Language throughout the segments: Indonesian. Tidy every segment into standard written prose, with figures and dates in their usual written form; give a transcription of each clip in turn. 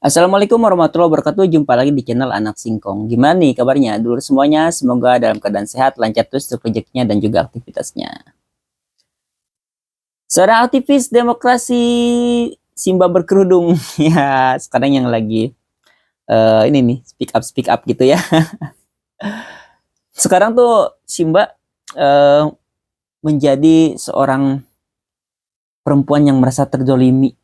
Assalamualaikum warahmatullahi wabarakatuh. Jumpa lagi di channel Anak Singkong. Gimana nih kabarnya dulur semuanya? Semoga dalam keadaan sehat, lancar terus untuk rezekinya dan juga aktivitasnya. Seorang aktivis demokrasi Simba berkerudung. Ya, sekarang yang lagi ini nih speak up gitu ya. Sekarang tuh Simba eh, menjadi seorang perempuan yang merasa terzolimi,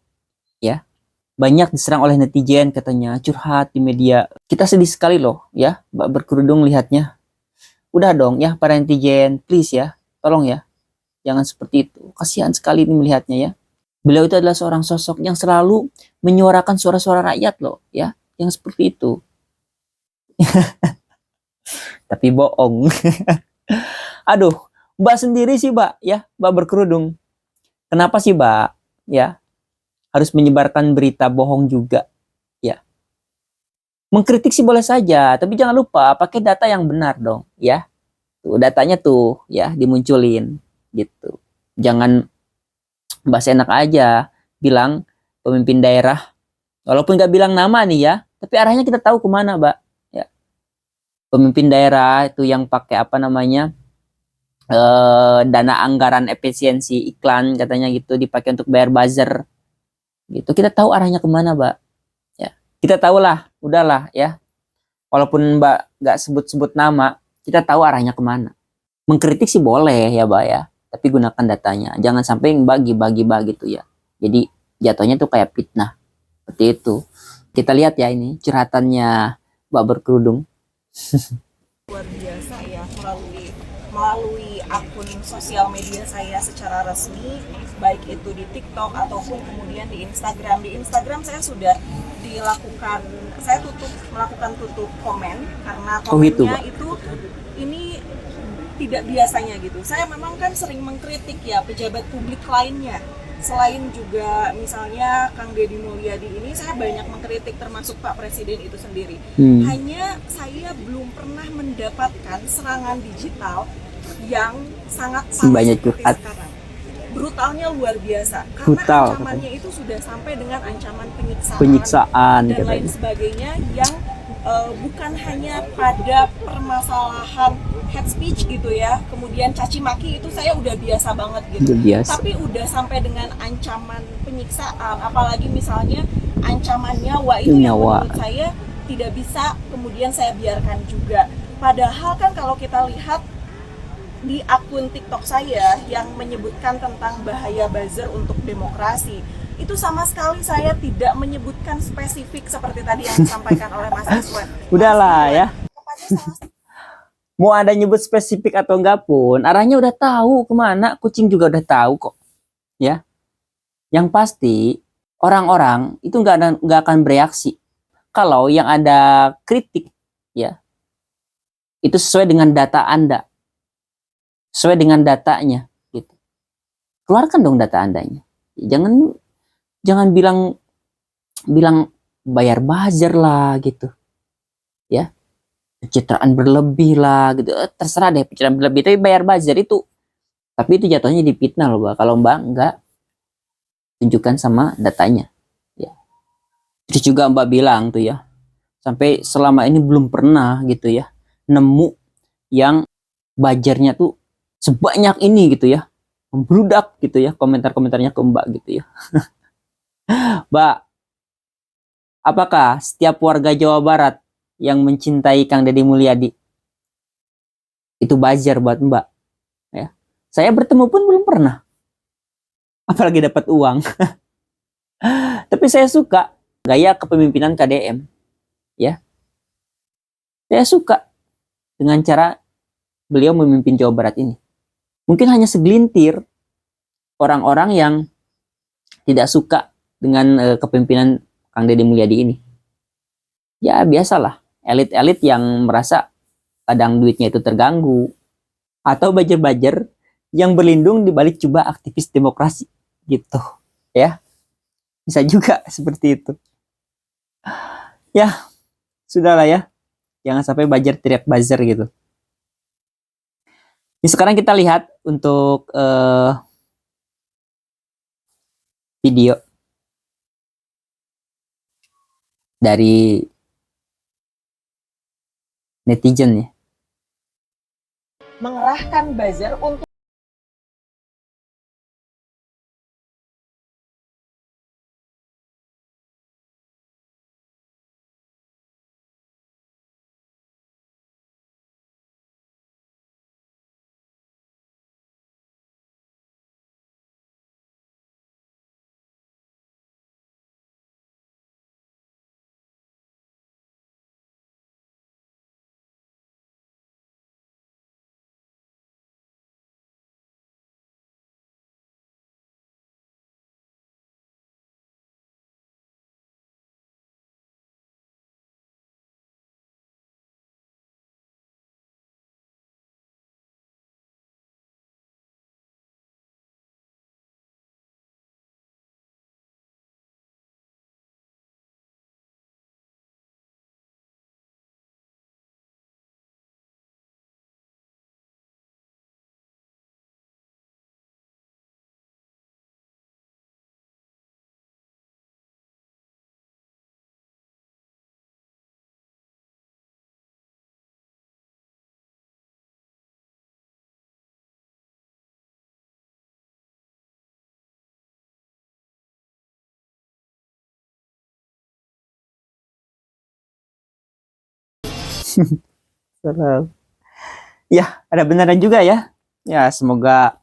ya. Banyak diserang oleh netizen, katanya curhat di media. Kita sedih sekali loh ya, Mbak berkerudung lihatnya. Udah dong ya para netizen, please ya, tolong ya, jangan seperti itu. Kasihan sekali ini melihatnya ya. Beliau itu adalah seorang sosok yang selalu menyuarakan suara-suara rakyat loh ya, yang seperti itu. Tapi bohong. Aduh, Mbak sendiri sih Mbak ya, Mbak berkerudung. Kenapa sih Mbak ya harus menyebarkan berita bohong juga ya? Mengkritik sih boleh saja, tapi jangan lupa pakai data yang benar dong ya. Tuh, datanya tuh ya dimunculin gitu. Jangan bahasa enak aja bilang pemimpin daerah, walaupun nggak bilang nama nih ya, tapi arahnya kita tahu kemana, Mbak. Ya, pemimpin daerah itu yang pakai apa namanya dana anggaran efisiensi iklan katanya gitu dipakai untuk bayar buzzer gitu. Kita tahu arahnya kemana, Mbak. Ya, kita tahu lah, udahlah ya. Walaupun Mbak nggak sebut-sebut nama, kita tahu arahnya kemana. Mengkritik sih boleh ya, Mbak ya, tapi gunakan datanya. Jangan sampai bagi-bagi gitu ya. Jadi jatuhnya tuh kayak fitnah. Seperti itu. Kita lihat ya ini curhatannya Mbak berkerudung. Luar biasa ya, melalui akun sosial media saya secara resmi, baik itu di TikTok ataupun kemudian di Instagram. Di Instagram saya sudah melakukan tutup komen karena komennya itu ini tidak biasanya gitu. Saya memang kan sering mengkritik ya pejabat publik lainnya. Selain juga misalnya Kang Deddy Mulyadi ini, saya banyak mengkritik termasuk Pak Presiden itu sendiri. Hanya saya belum pernah mendapatkan serangan digital yang sangat banyak seperti curhat. sekarang. Brutalnya luar biasa. Karena ancamannya itu sudah sampai dengan ancaman penyiksaan dan lain sebagainya yang bukan hanya pada permasalahan head speech gitu ya, kemudian caci maki itu saya udah biasa banget gitu. Tapi udah sampai dengan ancaman penyiksaan, apalagi misalnya ancaman nyawa itu yang menurut saya tidak bisa kemudian saya biarkan juga. Padahal kan kalau kita lihat di akun TikTok saya yang menyebutkan tentang bahaya buzzer untuk demokrasi, itu sama sekali saya tidak menyebutkan spesifik seperti tadi yang disampaikan oleh Mas Iswan. Udahlah ya. Mau ada nyebut spesifik atau enggak pun, arahnya udah tahu kemana, kucing juga udah tahu kok. Ya. Yang pasti orang-orang itu nggak akan bereaksi kalau yang ada kritik ya itu sesuai dengan data Anda, sesuai dengan datanya gitu. Keluarkan dong data Andanya. Jangan bilang bayar buzzer lah gitu. Ya. Pencitraan berlebih lah gitu. Terserah deh pencitraan berlebih, tapi bayar buzzer itu. Tapi itu jatuhnya dipitnah loh, Mbak. Kalau Mbak nggak tunjukkan sama datanya. Ya. Terus juga Mbak bilang tuh ya, sampai selama ini belum pernah gitu ya nemu yang buzzernya tuh sebanyak ini gitu ya, membludak gitu ya komentar-komentarnya ke Mbak gitu ya. Mbak, apakah setiap warga Jawa Barat yang mencintai Kang Deddy Mulyadi itu buzzer buat Mbak? Ya, saya bertemu pun belum pernah, apalagi dapat uang. Tapi saya suka gaya kepemimpinan KDM, ya. Saya suka dengan cara beliau memimpin Jawa Barat ini. Mungkin hanya segelintir orang-orang yang tidak suka dengan kepemimpinan Kang Deddy Mulyadi ini. Ya biasalah, elit-elit yang merasa kadang duitnya itu terganggu, atau bajer-bajer yang berlindung di balik jubah aktivis demokrasi gitu ya, bisa juga seperti itu ya. Sudahlah ya, jangan sampai bajer teriak buzzer gitu. Ini sekarang kita lihat untuk video. dari netizen ya. Mengerahkan buzzer untuk Ya, ada beneran juga ya. Ya, semoga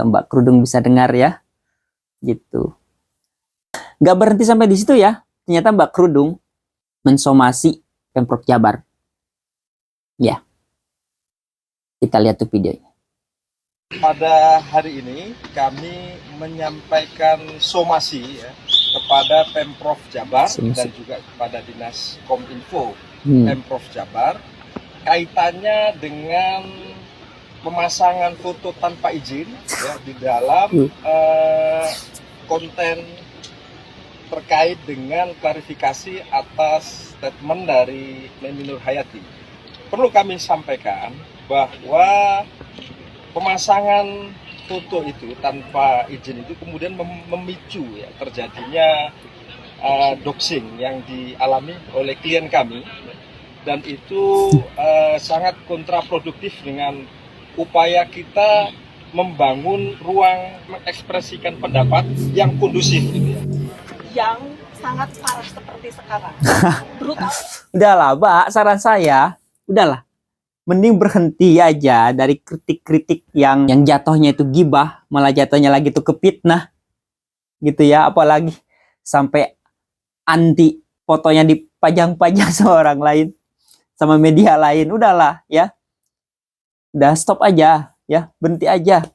Mbak Kerudung bisa dengar ya. Gitu. Nggak berhenti sampai di situ ya. Ternyata Mbak Kerudung mensomasi Pemprov Jabar. Ya. Kita lihat tuh videonya. Pada hari ini kami menyampaikan somasi ya, kepada Pemprov Jabar dan juga kepada Dinas Kominfo Pemprov Jabar kaitannya dengan pemasangan foto tanpa izin ya, di dalam konten terkait dengan klarifikasi atas statement dari Neni Nur Hayati. Perlu kami sampaikan bahwa pemasangan foto itu tanpa izin itu kemudian memicu ya, terjadinya doxing yang dialami oleh klien kami, dan itu sangat kontraproduktif dengan upaya kita membangun ruang mengekspresikan pendapat yang kondusif gitu ya. yang sangat parah seperti sekarang. Brutal. Udahlah, Mbak, saran saya, udahlah. Mending berhenti aja dari kritik-kritik yang jatuhnya itu gibah, malah jatuhnya lagi tuh ke fitnah. Gitu ya, apalagi sampai anti fotonya dipajang-pajang sama orang lain, sama media lain. Udahlah ya. Udah stop aja ya, berhenti aja.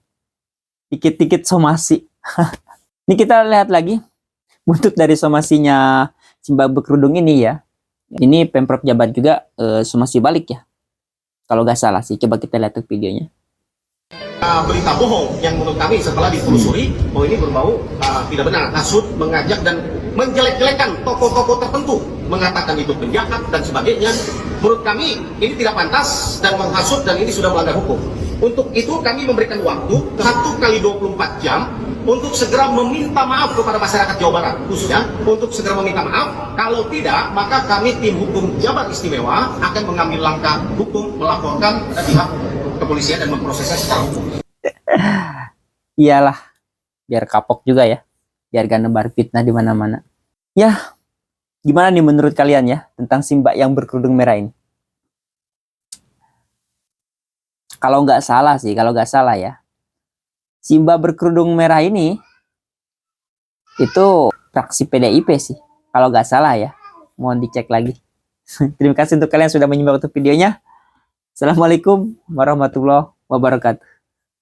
Dikit-dikit somasi. Ini kita lihat lagi buntut dari somasinya Mbak Berkerudung ini ya. Ini Pemprov Jabar juga somasi balik ya. Kalau nggak salah sih, coba kita lihat tuh videonya. Berita bohong yang menurut kami setelah ditelusuri bahwa ini berbau tidak benar, hasut, mengajak dan menjelek-jelekan tokoh-tokoh tertentu, mengatakan itu penjahat dan sebagainya. Menurut kami ini tidak pantas dan menghasut, dan ini sudah melanggar hukum. Untuk itu kami memberikan waktu 1 kali 24 jam untuk segera meminta maaf kepada masyarakat Jawa Barat, khususnya untuk segera meminta maaf. Kalau tidak, maka kami tim hukum Jabar Istimewa akan mengambil langkah hukum, melaporkan ke pihak kepolisian dan memprosesnya secara hukum. Iyalah, biar kapok juga ya, biar gak nebar fitnah di mana-mana. Ya, gimana nih menurut kalian ya tentang si Mbak yang berkerudung merah ini? Kalau nggak salah ya, si Mbak berkerudung merah ini itu fraksi PDIP sih, kalau nggak salah ya. Mohon dicek lagi. Terima kasih untuk kalian sudah menyimak untuk videonya. Assalamualaikum warahmatullahi wabarakatuh.